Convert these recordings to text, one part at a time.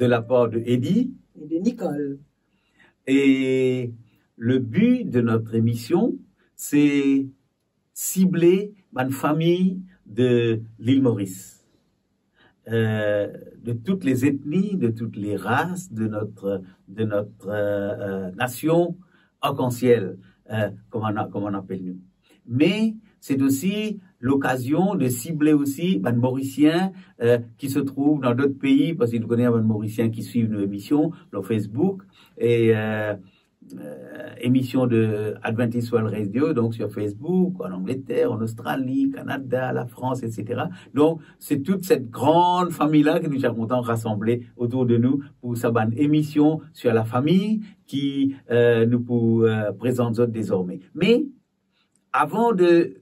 de la part de Eddie et de Nicole. Et le but de notre émission, c'est cibler une famille de l'île Maurice, de toutes les ethnies, de toutes les races de notre nation arc-en-ciel, comme on appelle nous. Mais c'est aussi l'occasion de cibler aussi les Mauriciens qui se trouvent dans d'autres pays, parce que nous connaissons les Mauriciens qui suivent nos émissions, leur Facebook, et émission de Adventist World Radio, donc sur Facebook, en Angleterre, en Australie, Canada, la France, etc. Donc, c'est toute cette grande famille-là que nous sommes contents de rassembler autour de nous pour cette émission sur la famille qui nous présente désormais. Mais, avant de,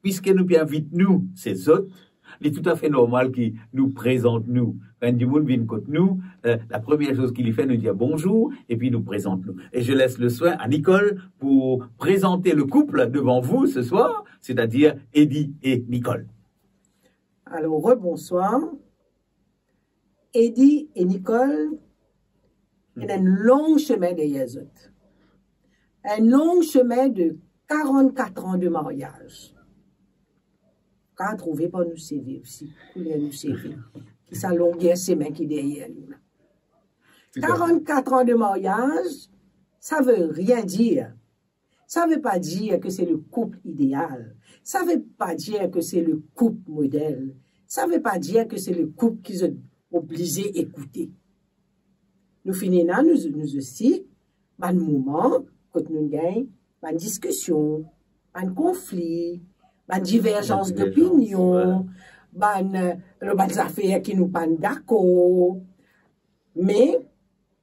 puisque nous invitons nous, ces autres, il est tout à fait normal qu'ils nous présentent nous. Quand du monde vient contre nous, la première chose qu'il fait, nous dire bonjour et puis nous présente nous. Et je laisse le soin à Nicole pour présenter le couple devant vous ce soir, c'est-à-dire Eddie et Nicole. Alors, rebonsoir. Eddie et Nicole, il y a un long chemin derrière eux. Un long chemin de 44 ans de mariage. Quand trouver pas nous servir aussi, pour nous servir. Qui sa longueur semaine qui derrière nous. 44 ans de mariage, ça veut rien dire. Ça veut pas dire que c'est le couple idéal. Ça veut pas dire que c'est le couple modèle. Ça veut pas dire que c'est le couple qui est obligé d'écouter. Nous finissons nous aussi, un moment, quand nous gagnons, une discussion, un conflit, une divergence d'opinion, une affaire qui nous pas d'accord. Mais,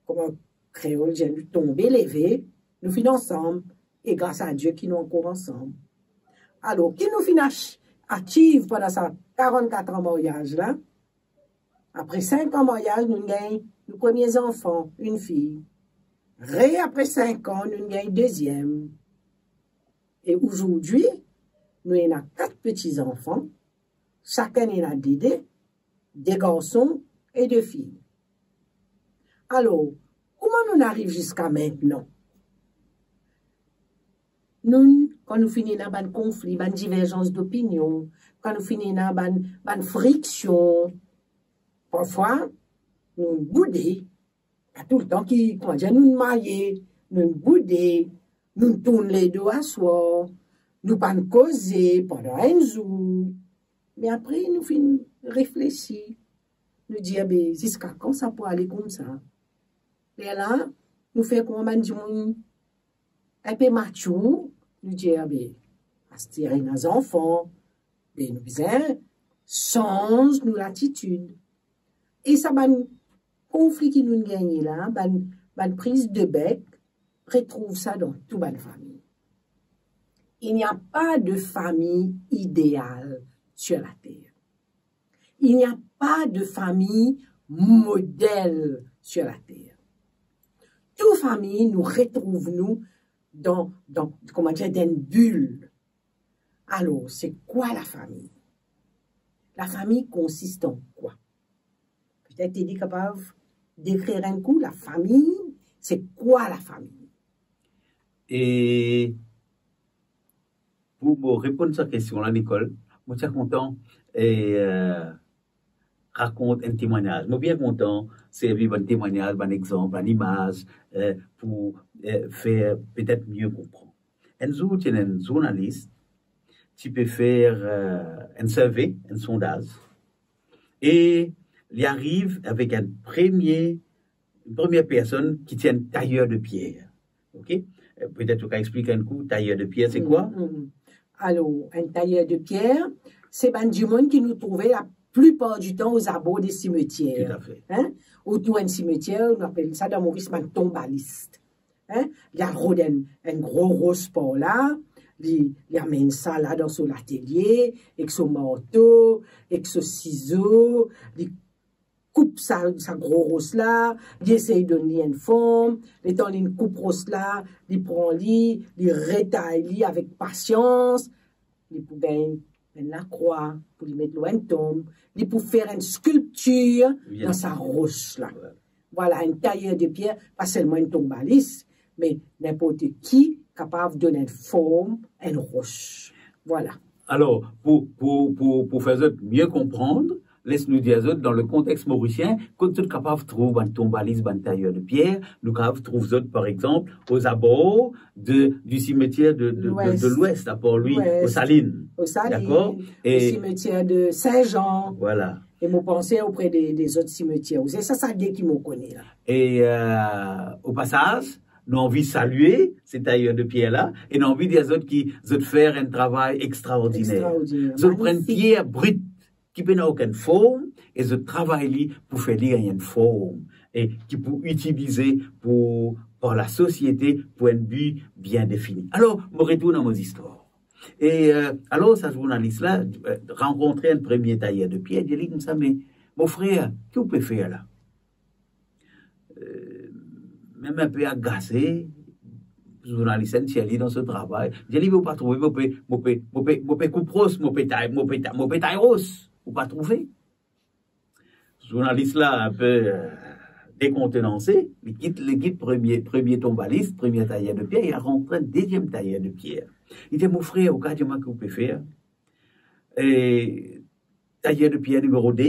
comme un créole, j'ai dû tomber, lever, nous finissons ensemble, et grâce à Dieu qui nous encore ensemble. Alors, qui nous finissons actifs pendant ces 44 ans de mariage là, après 5 ans de mariage, nous gagnons nos premiers enfants, une fille. Après 5 ans, nous gagnons deuxième. Et aujourd'hui, nous avons 4 petits-enfants. Chacun a des garçons et 2 filles. Alors, comment nous arrivons jusqu'à maintenant? Nous, quand nous finissons dans un conflit, une divergence d'opinion, quand nous finissons dans une friction, parfois, nous boudons. Pas tout le temps qui, comment dire, nous marions, nous boudons, nous tournons les deux à soi, nous pas causer pendant un jour. Mais après, nous finissons réfléchir. Nous disons, jusqu'à quand ça peut aller comme ça? Et là, nous faisons comme un peu mature. Nous disons, à se tirer nos enfants, nous faisons, change nos l'attitude. Et ça, un conflit qui nous gagne là, une prise de bec, retrouve ça dans toute la famille. Il n'y a pas de famille idéale sur la terre. Il n'y a pas de famille modèle sur la terre. Toute famille nous retrouve nous dans comment dire, dans une bulle. Alors, c'est quoi la famille? La famille consiste en quoi? Peut-être tu es capable d'écrire un coup, la famille, c'est quoi la famille? Et pour me répondre à cette question-là, Nicole, je suis content et raconte un témoignage. Je suis bien content de vivre un témoignage, un exemple, une image pour faire peut-être mieux comprendre. Enzo, tu es un journaliste, tu peux faire un survey, un sondage, et il arrive avec une première personne qui tient un tailleur de pierre. Ok? Peut-être tu peux expliquer un coup, tailleur de pierre, c'est quoi? Alors, un tailleur de pierre, c'est du monde qui nous trouvait la plupart du temps aux abords des cimetières. Tout à fait. Hein? Autour d'un cimetière, on appelle ça dans Maurice un tombaliste. Hein? Il y a un gros rose par là, il amène ça là dans son atelier, avec son marteau, avec son ciseau, il coupe sa gros rose là, il essaye de donner une forme, il temps une coupe rose là, il prend il retaille avec patience, il peut gagner la croix, pour lui mettre loin de tombe, pour faire une sculpture Bien. dans sa roche là. Voilà, un tailleur de pierre, pas seulement un tombaliste, mais n'importe qui capable de donner une forme à une roche. Voilà. Alors, pour faire ça mieux comprendre, laisse-nous dire ça, dans le contexte mauricien, quand tu es capable de trouver un tombaliste, un tailleur de pierre, nous capable de trouver ça, par exemple, aux abords du cimetière de l'Ouest, à Port-Louis, aux Salines. Aux Salines, d'accord? Au cimetière de Saint-Jean. Voilà. Et vous pensez auprès des autres cimetières. C'est ça qui me connaît là. Et au passage, nous avons envie de saluer ces tailleurs de pierre-là, et nous avons envie des autres qui veulent faire un travail extraordinaire. Ils prennent pierre brute, qui n'a aucune forme, et ils travaillent pour faire une forme, et qui pour utiliser par la société pour un but bien défini. Alors, je retourne à nos histoires. Et alors, ce journaliste-là rencontrait un premier tailleur de pierre, il dit comme ça, mais mon frère, qu'est-ce que vous pouvez faire là? Même un peu agacé, le journaliste dans ce travail. Je dis, vous ne pas trouver, vous pouvez couper, vous pouvez tailler rose, vous pas trouver. Le journaliste là, un peu décontenancé, il quitte premier tombaliste, premier tailleur de pierre, il a rencontré un deuxième tailleur de pierre. Il dit, mon frère, au cas de moi, que vous pouvez faire? Et tailleur de pierre numéro 2,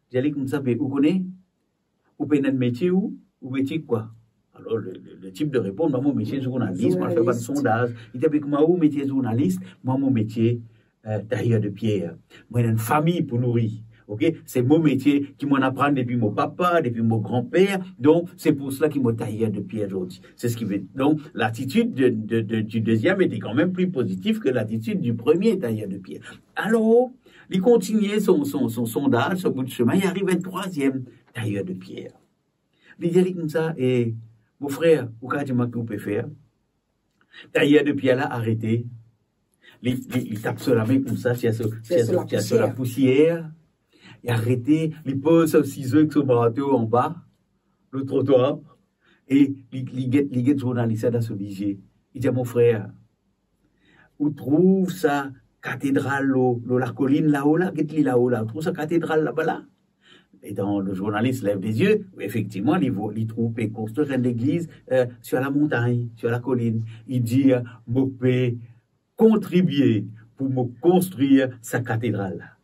j'ai dit comme ça, vous connaissez? Vous pouvez un métier ou métier quoi? Alors, le type de réponse, moi, mon métier journaliste, moi, je fais pas de sondage. Il dit, avec moi, mon métier journaliste, moi, mon métier tailleur de pierre. Moi, j'ai une famille pour nourrir. Ok? C'est mon métier qui m'en apprend depuis mon papa, depuis mon grand-père. Donc, c'est pour cela qu'il m'a tailleur de pierre aujourd'hui. C'est ce qui veut. Donc, l'attitude du deuxième était quand même plus positive que l'attitude du premier tailleur de pierre. Alors, il continuait son sondage, son bout de chemin, il arrive un troisième tailleur de pierre. Il dit comme ça, et mon frère, au cas de moi que vous pouvez faire, tailleur de pierre là, arrêté. Il tape sur la main comme ça, sur la poussière. Il arrêté, il pose son ciseau avec son marteau en bas, le trottoir, et il guette journaliste dans ce budget. Il dit à mon frère, où trouve sa cathédrale, la colline là-haut, là, où trouve sa cathédrale là-bas là? Et dans le journaliste lève les yeux, effectivement, il trouve et construire une église sur la montagne, sur la colline. Il dit, je peux contribuer pour me construire sa cathédrale.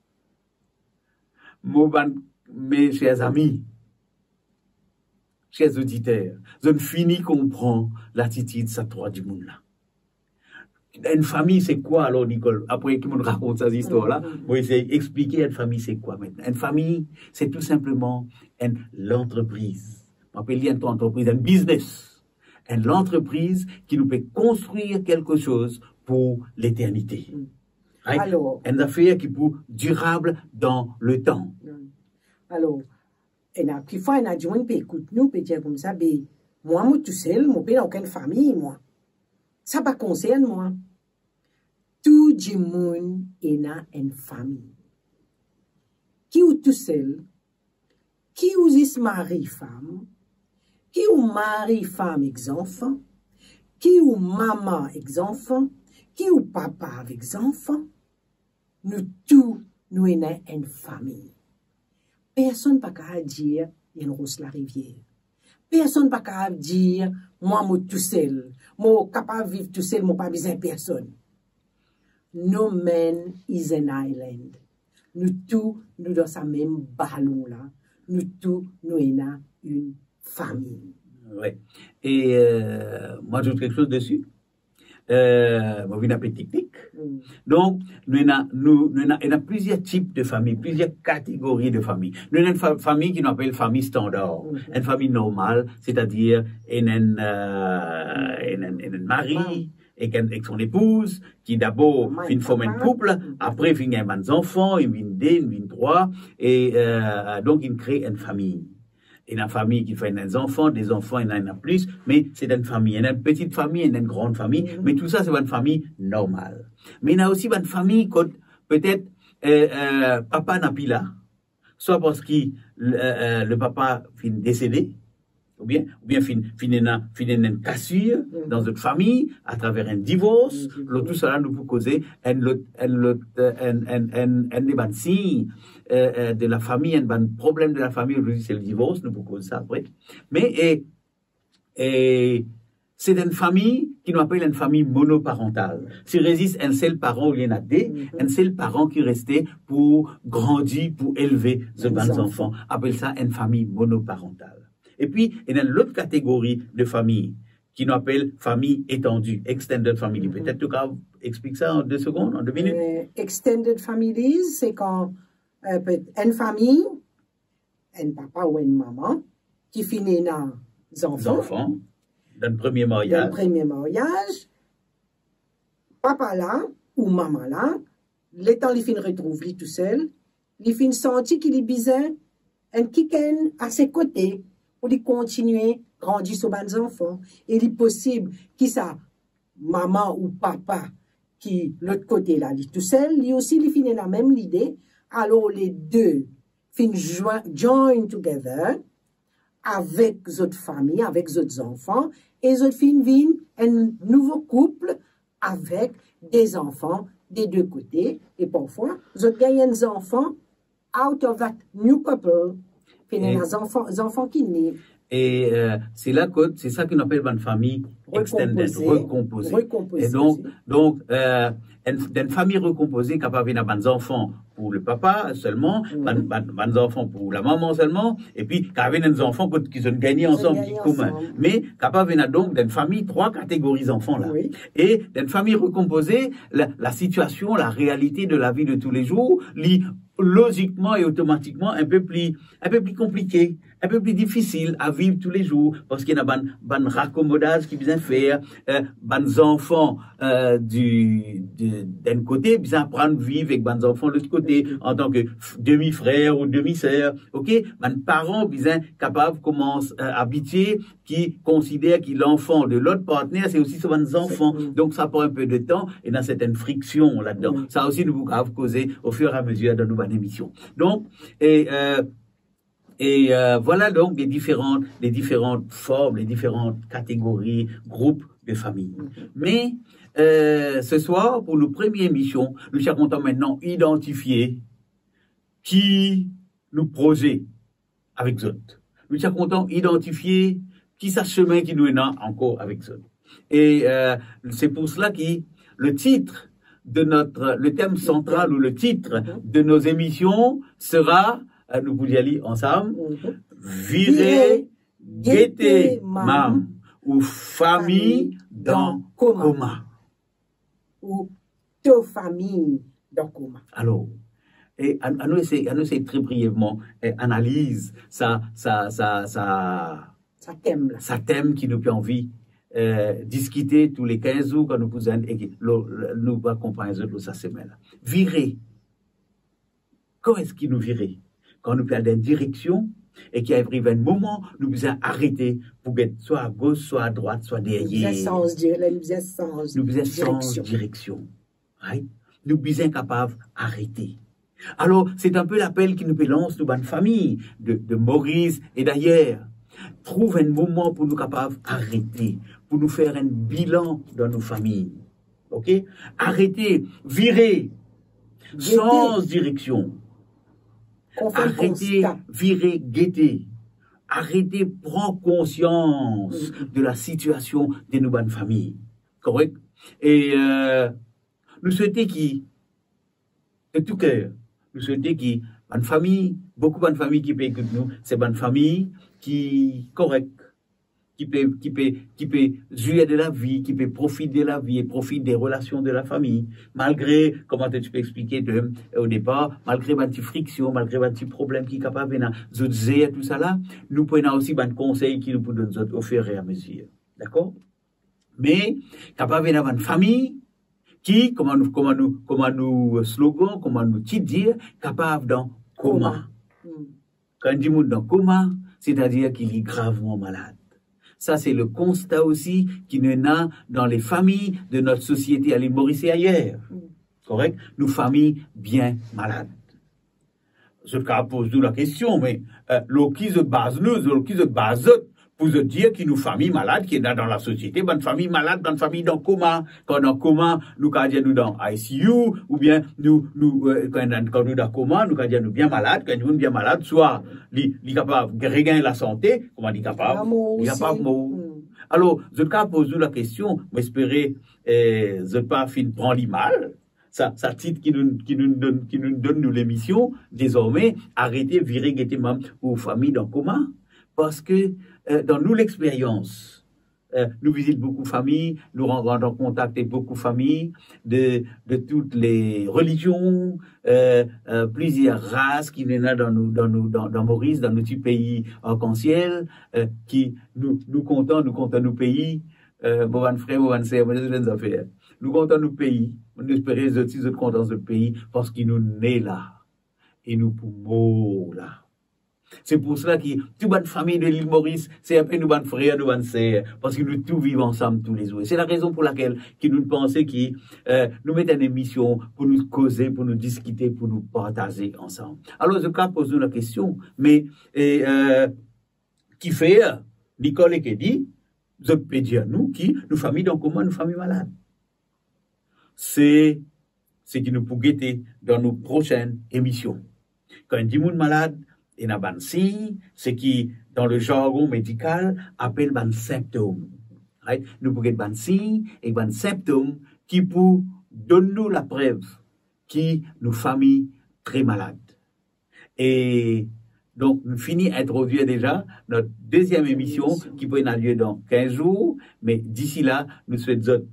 Mes chers amis, chers auditeurs, je ne finis comprendre l'attitude de cette trois du monde là. Une famille, c'est quoi alors, Nicole? Après qu'il me raconte ces histoires-là, moi, essayer d'expliquer une famille, c'est quoi maintenant? Une famille, c'est tout simplement l'entreprise. On appelle une entreprise, un business. L'entreprise qui nous peut construire quelque chose pour l'éternité. Right? Alors, une affaire qui peut durable dans le temps. Alors, qui fois un adjoint peut écouter nous, peut dire comme ça, ben, moi, tout seul, moi, je n'ai aucune famille, moi. Ça ne concerne moi. Tout le monde est dans une famille. Qui est tout seul, qui est mari-femme, qui est mari-femme avec enfants, qui est maman avec enfants, qui est papa avec enfants. Nous tous, nous sommes dans une famille. Personne ne peut dire, il y a une rose la rivière. Personne ne peut dire, moi, je suis tout seul. Moi, je suis capable de vivre tout seul, je n'ai pas besoin de personne. No man is an island. Nous tous, nous dans ce même ballon-là. Nous tous, nous sommes une famille. Oui. Et moi, j'ajoute quelque chose dessus. Moi, je suis technique. Donc, nous avons plusieurs types de familles, plusieurs catégories de familles. Nous avons une famille qui nous appelle famille standard, une famille normale, c'est-à-dire un mari avec son épouse, qui d'abord forme un couple, après il a des enfants, il a deux, trois, et donc il crée une famille. Il y a une famille qui fait des enfants, il y en a plus, mais c'est une famille. Il y a une petite famille, il y a une grande famille, mais tout ça, c'est une famille normale. Mais il y a aussi une famille quand peut-être papa n'a plus là, soit parce que le papa est décédé, ou bien finir une cassure dans notre famille à travers un divorce, tout cela nous peut causer un des signes de la famille, un problème de la famille, aujourd'hui c'est le divorce, nous peut causer ça après. Mais c'est une famille qui nous appelle une famille monoparentale. S'il résiste un seul parent, il y en a deux, un seul parent qui restait pour grandir, pour élever ces enfants. Appelle ça une famille monoparentale. Et puis, il y a l'autre catégorie de famille qui nous appelle famille étendue, extended family. Peut-être que tu expliques ça en 2 secondes, en 2 minutes. Extended families, c'est quand une famille, un papa ou une maman, qui finit dans les enfants. Dans le premier mariage. Papa là, ou maman là, le temps il fin retrouve lui tout seul, il fin senti qu'il est bizarre, un kiken à ses côtés, pour lui continuer à grandir sur les enfants. Et il est possible qu'il ça, maman ou papa, qui l'autre côté là, lui tout seul, lui aussi il fin la même idée, alors les deux fin join together, avec d'autres familles, avec d'autres enfants, et d'autres filles viennent un nouveau couple avec des enfants des deux côtés, et parfois, d'autres gagnent des enfants out of that new couple, des enfants qui naissent. Et c'est là que c'est ça qu'on appelle une famille extended, recomposée. Et donc une famille recomposée capable d'avoir des enfants pour le papa seulement, des enfants pour la maman seulement, et puis capable des enfants qui sont gagnés ensemble, qui commun. Mais capable d'avoir donc d'une famille 3 catégories d'enfants là. Oui. Et d'une famille recomposée, la situation, la réalité de la vie de tous les jours, logiquement et automatiquement un peu plus compliqué, un peu plus difficile à vivre tous les jours, parce qu'il y a ban raccommodage qui besoin faire, ban enfants d'un côté besoin apprendre à vivre avec ban enfants de l'autre côté en tant que demi-frère ou demi-sœur, ok, ban parents besoin capables commencent habitués qui considèrent que l'enfant de l'autre partenaire c'est aussi son enfants, donc ça prend un peu de temps et dans certaines frictions là-dedans, ça aussi nous peut causer au fur et à mesure de nos émissions. Donc voilà donc les différentes formes, les différentes catégories, groupes de familles. Mais ce soir, pour nos premières émissions, nous sommes contents maintenant identifier qui nous projette avec eux. Nous sommes contents identifier qui sa chemin qui nous est encore avec eux. Et c'est pour cela que le titre le thème central ou le titre de nos émissions sera, nous pouvons y aller ensemble, Virer, Gaieté, Mam, ou Famille dans coma. Ou Te famille dans coma. Alors, et à nous essayer très brièvement, analyse sa thème qui nous fait envie discuter tous les 15 jours quand nous pouvons et nous accompagner sa semaine. Virer. Quand est-ce qu'il nous virer? Quand nous perdons une direction et qu'il arrive un moment, nous devons arrêter pour être soit à gauche, soit à droite, soit derrière. Nous devons changer direction. Right? Nous devons être capables d'arrêter. Alors, c'est un peu l'appel qui nous lance de bonne famille, de Maurice et d'ailleurs. Trouve un moment pour nous capables d'arrêter, pour nous faire un bilan dans nos familles. Ok? Arrêtez, virez, sans direction. Arrêtez, virez, guettez. Arrêtez, prendre conscience de la situation de nos bonnes familles. Correct? Et nous souhaitons de tout cœur, nous souhaitons bonne famille, beaucoup de bonnes familles qui peuvent écouter nous, c'est bonne famille qui correct, qui peut jouir de la vie, qui peut profiter de la vie et profiter des relations de la famille, malgré, comment tu peux expliquer au départ, malgré une petite friction, malgré un petit problème qui est capable de tout ça là, nous prenons aussi des conseils qui nous peuvent donner au fur et à mesure. D'accord? Mais, capable d'avoir une famille qui, comment nous slogan, comment nous dire, capable dans coma. Quand on dit dans coma, c'est-à-dire qu'il est gravement malade. Ça, c'est le constat aussi qui nous a dans les familles de notre société à l'île Maurice et ailleurs. Correct? Nous, familles bien malades. Je pose la question, mais l'eau qui se base pour te dire qu'il nous famille malade qui est dans la société, bonne famille malade, bonne famille dans coma, quand dans coma, nous quand nous dans ICU, ou bien quand nous dans coma, nous quand nous bien malade, quand nous bien malade, soit li capable de regagner la santé, comment dit capable, mourir. Alors, je te pose la question, j'espérais, je pas fin prendre l'image. Ça titre qui nous donne nous l'émission, désormais, arrêtez, virer, guetter même aux familles dans coma. Parce que, dans nous, l'expérience, nous visitons beaucoup de familles, nous rentrons en contact avec beaucoup de familles de toutes les religions, plusieurs races qui viennent dans Maurice, dans nos petits pays arc-en-ciel, qui nous comptons nos pays, bon frère, bon sœur, bon affaires. Nous comptons nos pays, on espère les autres contents de pays parce qu'ils nous nés là et nous poumons là. C'est pour cela que toute bonne famille de l'île Maurice, c'est un peu nos bonnes frères, nos bonnes sœurs, parce que nous tous vivons ensemble tous les jours. C'est la raison pour laquelle nous pensons que nous mettons une émission pour nous causer, pour nous discuter, pour nous partager ensemble. Alors, je pose la question, mais qui fait Nicole et qui dit, je peux dire nous qui nous famille dans comment nous famille malade. C'est ce qui nous peut guetter dans nos prochaines émissions. Quand on dit monde malade, il y a un signe, ce qui, dans le jargon médical, appelle un symptôme. Right? Nous pouvons avoir un signe et un symptôme qui peut donner nous la preuve qui nous famille très malade. Et donc, nous finissons d'introduire déjà notre deuxième émission qui peut avoir lieu dans 15 jours, mais d'ici là, nous souhaitons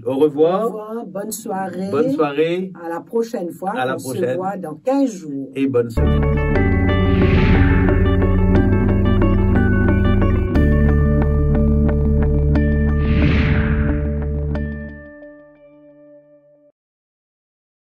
au revoir. Bonne soirée. Bonne soirée. À la prochaine fois. À la prochaine. On se voit dans 15 jours. Et bonne semaine.